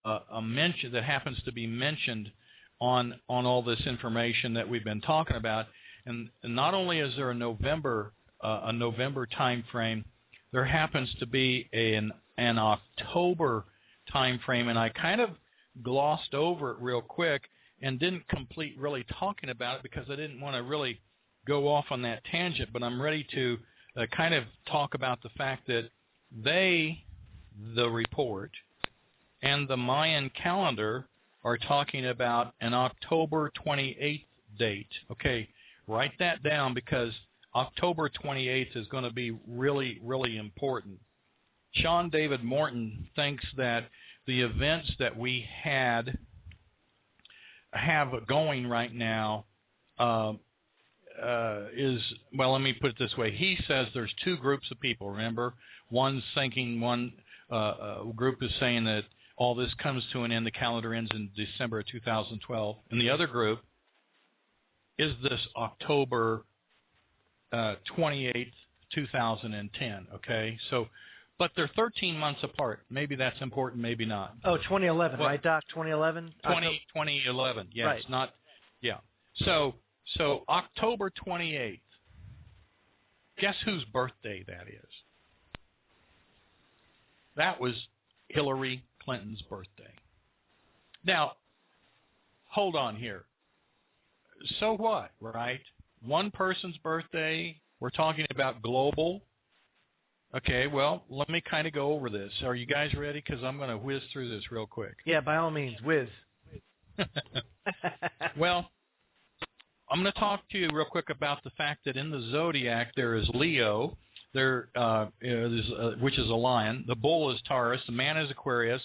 a mention that happens to be mentioned on all this information that we've been talking about. And not only is there a November time frame, there happens to be an October time frame, and I kind of glossed over it real quick and didn't complete really talking about it because I didn't want to really go off on that tangent, but I'm ready to kind of talk about the fact that the report, and the Mayan calendar are talking about an October 28th date. Okay, write that down because October 28th is going to be really, really important. Sean David Morton thinks that the events that we have going right now is, well, let me put it this way. He says there's two groups of people, remember? One's thinking, one group is saying that all this comes to an end, the calendar ends in December of 2012. And the other group is this October 28th, 2010, okay? So, but they're 13 months apart. Maybe that's important, maybe not. Oh, 2011, right, Doc? 2011? 2011, yes. Right. Not, yeah. So October 28th, guess whose birthday that is? That was Hillary Clinton's birthday. Now, hold on here. So what, right? One person's birthday, we're talking about global. Okay, well, let me kind of go over this. Are you guys ready? Because I'm going to whiz through this real quick. Yeah, by all means, whiz. Well, I'm going to talk to you real quick about the fact that in the zodiac there is Leo, which is a lion. The bull is Taurus. The man is Aquarius.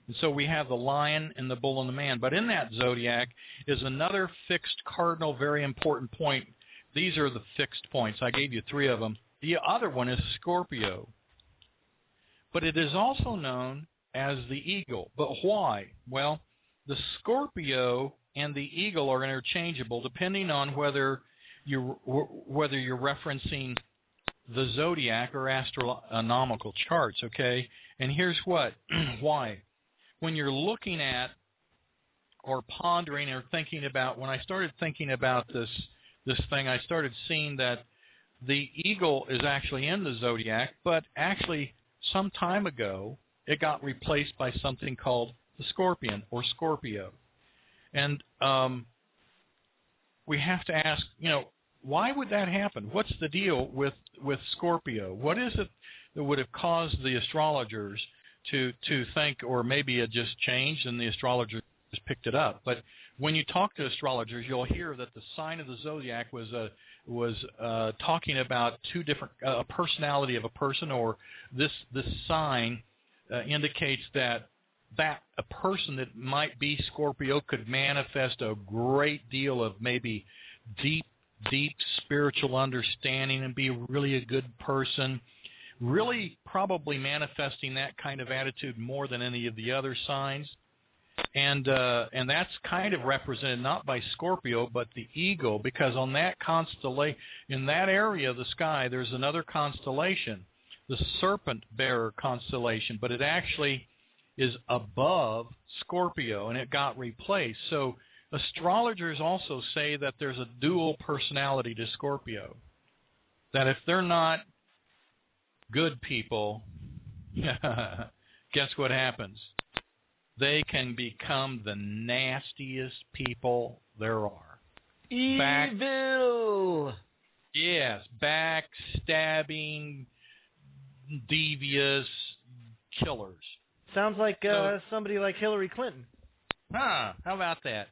And so we have the lion and the bull and the man. But in that zodiac is another fixed cardinal, very important point. These are the fixed points. I gave you 3 of them. The other one is Scorpio. But it is also known as the eagle. But why? Well, the Scorpio and the eagle are interchangeable depending on whether you're referencing the zodiac or astronomical charts, okay? And here's what, why. When you're looking at or pondering or thinking about, when I started thinking about this thing, I started seeing that the eagle is actually in the zodiac, but actually some time ago it got replaced by something called the scorpion or Scorpio. And we have to ask, why would that happen? What's the deal with Scorpio? What is it that would have caused the astrologers to think, or maybe it just changed and the astrologers picked it up? But when you talk to astrologers, you'll hear that the sign of the zodiac was talking about two different a personality of a person, or this sign indicates that a person that might be Scorpio could manifest a great deal of maybe deep spiritual understanding and be really a good person, really probably manifesting that kind of attitude more than any of the other signs. And that's kind of represented not by Scorpio but the eagle, because on that constellation, in that area of the sky, there's another constellation, the Serpent Bearer constellation, but it actually is above Scorpio, and it got replaced. So astrologers also say that there's a dual personality to Scorpio, that if they're not good people, guess what happens? They can become the nastiest people there are. Evil! Yes, backstabbing, devious killers. Sounds like somebody like Hillary Clinton. How about that?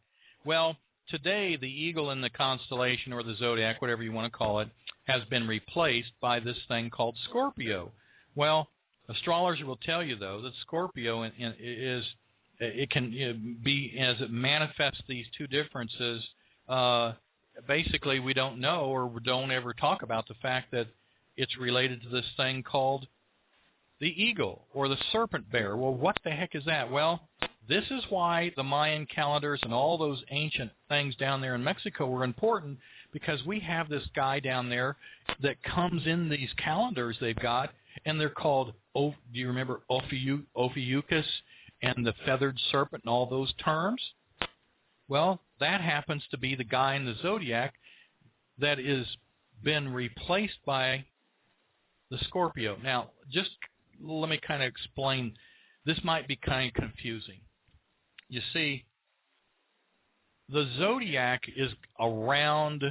Well, today the eagle in the constellation or the zodiac, whatever you want to call it, has been replaced by this thing called Scorpio. Well, astrologers will tell you, though, that Scorpio it can be, as it manifests these two differences, basically we don't know or don't ever talk about the fact that it's related to this thing called the eagle or the serpent bearer. Well, what the heck is that? Well, this is why the Mayan calendars and all those ancient things down there in Mexico were important, because we have this guy down there that comes in these calendars they've got, and they're called, do you remember Ophiuchus and the feathered serpent and all those terms? Well, that happens to be the guy in the zodiac that is been replaced by the Scorpio. Now, just let me kind of explain. This might be kind of confusing. You see, the zodiac is around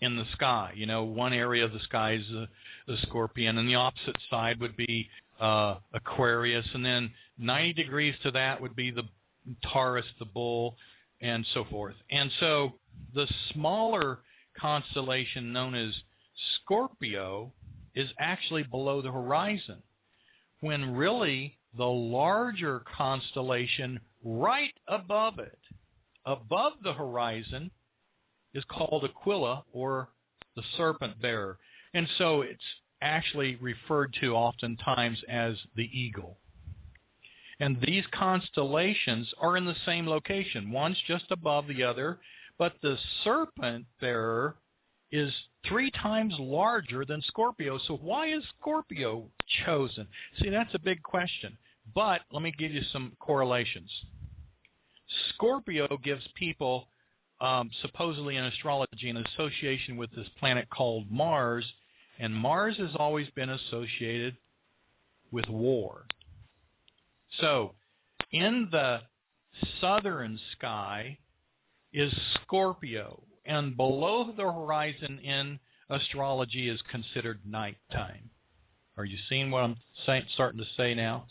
in the sky. You know, one area of the sky is the Scorpion, and the opposite side would be Aquarius, and then 90 degrees to that would be the Taurus, the bull, and so forth. And so the smaller constellation known as Scorpio is actually below the horizon, when really the larger constellation right above it, above the horizon, is called Aquila, or the serpent bearer. And so it's actually referred to oftentimes as the eagle. And these constellations are in the same location. One's just above the other, but the serpent bearer is 3 times larger than Scorpio. So why is Scorpio chosen? See, that's a big question. But let me give you some correlations. Scorpio gives people, supposedly in astrology, an association with this planet called Mars, and Mars has always been associated with war. So in the southern sky is Scorpio, and below the horizon in astrology is considered nighttime. Are you seeing what I'm starting to say now?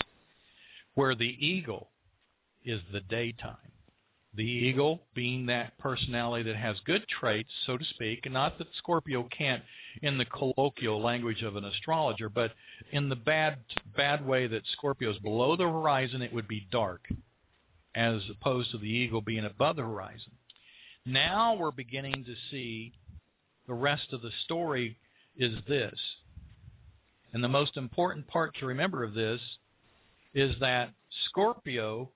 Where the eagle is the daytime. The eagle being that personality that has good traits, so to speak, and not that Scorpio can't in the colloquial language of an astrologer, but in the bad way that Scorpio is below the horizon, it would be dark, as opposed to the eagle being above the horizon. Now we're beginning to see the rest of the story is this. And the most important part to remember of this is that Scorpio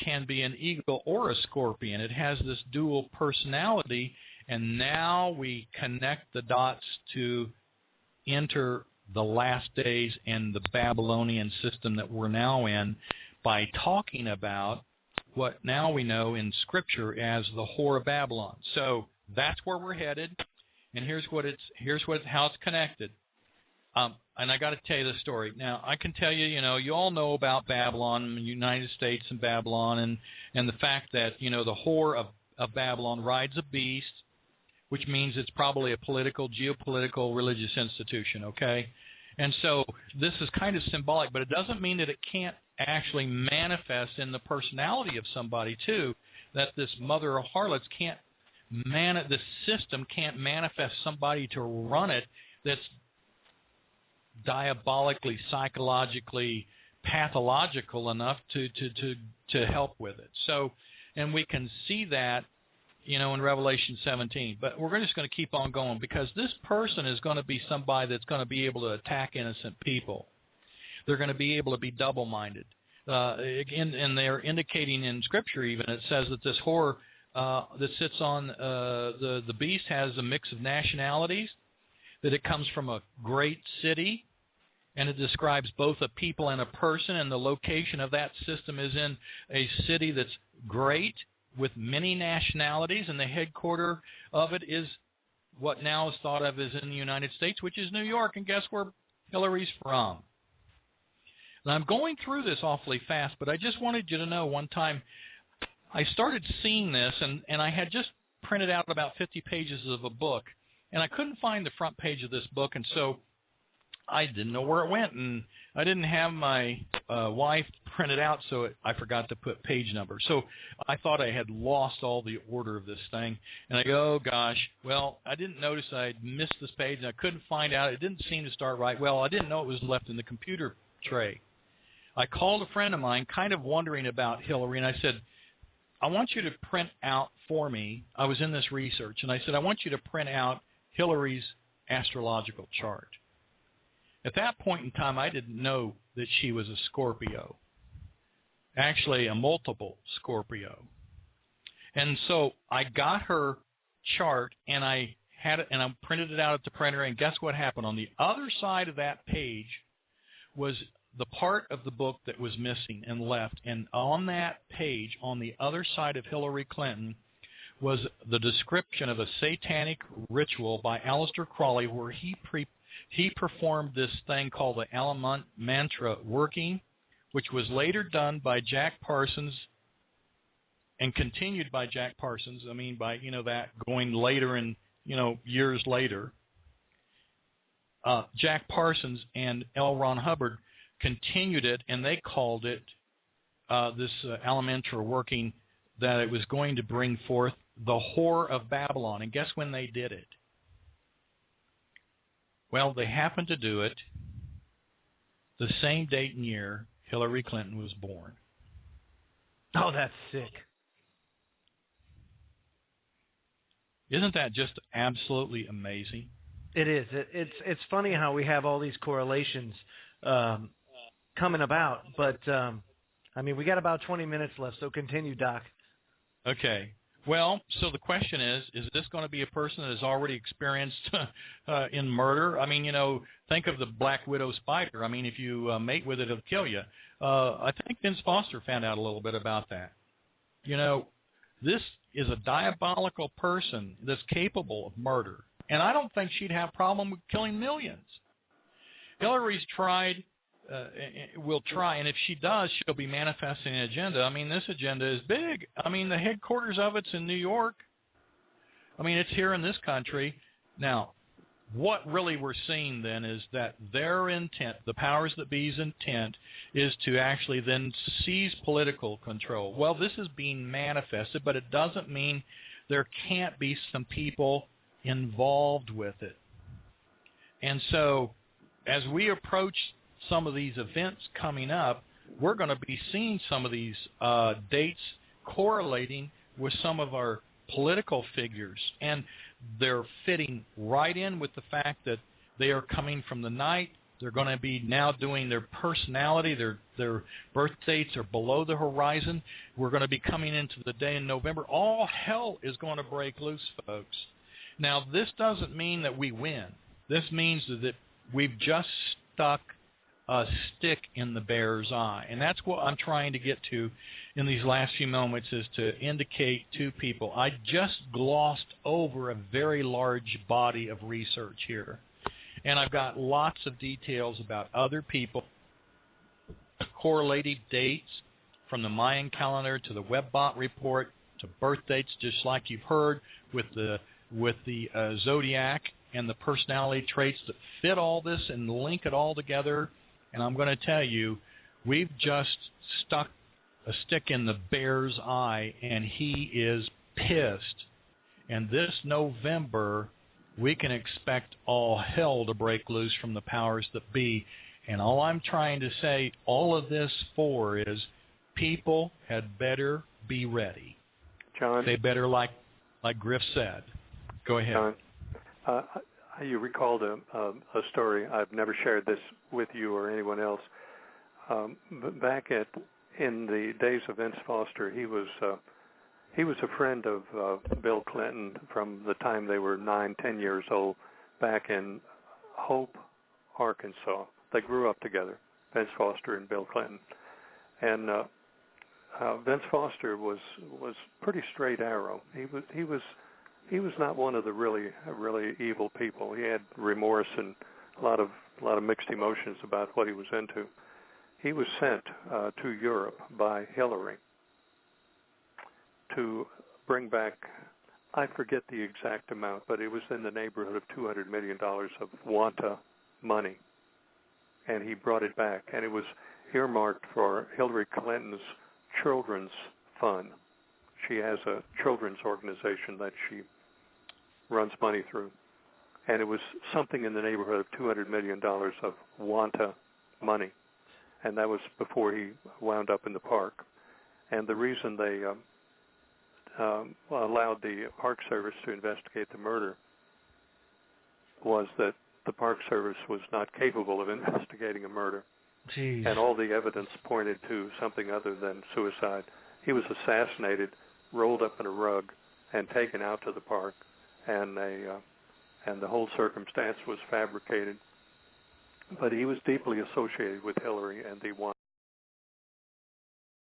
can be an eagle or a scorpion. It has this dual personality, and now we connect the dots to enter the last days and the Babylonian system that we're now in by talking about what now we know in Scripture as the Whore of Babylon. So that's where we're headed, and here's how it's connected. And I got to tell you the story. Now, I can tell you, you all know about Babylon, the United States and Babylon, and the fact that, the whore of Babylon rides a beast, which means it's probably a political, geopolitical, religious institution, okay? And so this is kind of symbolic, but it doesn't mean that it can't actually manifest in the personality of somebody, too, that this mother of harlots this system can't manifest somebody to run it that's diabolically, psychologically, pathological enough to help with it. So, and we can see that, in Revelation 17. But we're just going to keep on going, because this person is going to be somebody that's going to be able to attack innocent people. They're going to be able to be double-minded. Again, and they're indicating in Scripture even, it says that this whore that sits on the beast has a mix of nationalities, that it comes from a great city, and it describes both a people and a person, and the location of that system is in a city that's great with many nationalities, and the headquarter of it is what now is thought of as in the United States, which is New York, and guess where Hillary's from? Now, I'm going through this awfully fast, but I just wanted you to know one time I started seeing this, and I had just printed out about 50 pages of a book, and I couldn't find the front page of this book, and so I didn't know where it went, and I didn't have my wife printed out, so I forgot to put page number. So I thought I had lost all the order of this thing, and I go, oh, gosh, well, I didn't notice I'd missed this page, and I couldn't find out. It didn't seem to start right. Well, I didn't know it was left in the computer tray. I called a friend of mine kind of wondering about Hillary, and I said, I want you to print out for me. I was in this research, and I said, I want you to print out Hillary's astrological chart. At that point in time, I didn't know that she was a Scorpio, actually a multiple Scorpio. And so I got her chart, and I had it, and I printed it out at the printer, and guess what happened? On the other side of that page was the part of the book that was missing and left, and on that page, on the other side of Hillary Clinton, was the description of a satanic ritual by Aleister Crowley where he performed this thing called the Alamut Mantra working, which was later done by Jack Parsons and continued by Jack Parsons. I mean, by, that going later and, years later. Jack Parsons and L. Ron Hubbard continued it, and they called it this Alamut working, that it was going to bring forth the whore of Babylon. And guess when they did it? Well, they happened to do it the same date and year Hillary Clinton was born. Oh, that's sick. Isn't that just absolutely amazing? It is. It's funny how we have all these correlations coming about, but we got about 20 minutes left, so continue, Doc. Okay. Well, so the question is this going to be a person that has already experienced in murder? I mean, think of the black widow spider. I mean, if you mate with it, it'll kill you. I think Vince Foster found out a little bit about that. This is a diabolical person that's capable of murder, and I don't think she'd have a problem with killing millions. Hillary's tried. Will try, and if she does, she'll be manifesting an agenda. I mean, this agenda is big. I mean, the headquarters of it's in New York. I mean, it's here in this country. Now, what really we're seeing then is that their intent, the powers that be's intent, is to actually then seize political control. Well, this is being manifested, but it doesn't mean there can't be some people involved with it. And so, as we approach some of these events coming up, we're going to be seeing some of these dates correlating with some of our political figures, and they're fitting right in with the fact that they are coming from the night. They're going to be now doing their personality. Their birth dates are below the horizon. We're going to be coming into the day in November. All hell is going to break loose, folks. Now, this doesn't mean that we win. This means that we've just stuck a stick in the bear's eye. And that's what I'm trying to get to in these last few moments, is to indicate to people. I just glossed over a very large body of research here. And I've got lots of details about other people, correlated dates from the Mayan calendar to the webbot report to birth dates, just like you've heard with the zodiac and the personality traits that fit all this and link it all together. And I'm going to tell you, we've just stuck a stick in the bear's eye, and he is pissed. And this November, we can expect all hell to break loose from the powers that be. And all I'm trying to say all of this for is people had better be ready. John? They better, like Griff said. Go ahead. John, you recalled a story. I've never shared this with you or anyone else. Back in the days of Vince Foster, he was a friend of Bill Clinton from the time they were 9, 10 years old, back in Hope, Arkansas. They grew up together, Vince Foster and Bill Clinton. And Vince Foster was pretty straight arrow. He was not one of the really evil people. He had remorse and a lot of mixed emotions about what he was into. He was sent to Europe by Hillary to bring back, I forget the exact amount, but it was in the neighborhood of $200 million of Wanta money. And he brought it back, and it was earmarked for Hillary Clinton's children's fund. She has a children's organization that she runs money through. And it was something in the neighborhood of $200 million of Wanta money. And that was before he wound up in the park. And the reason they allowed the Park Service to investigate the murder was that the Park Service was not capable of investigating a murder. Jeez. And all the evidence pointed to something other than suicide. He was assassinated, rolled up in a rug, and taken out to the park, and the whole circumstance was fabricated. but he was deeply associated with Hillary, and they won.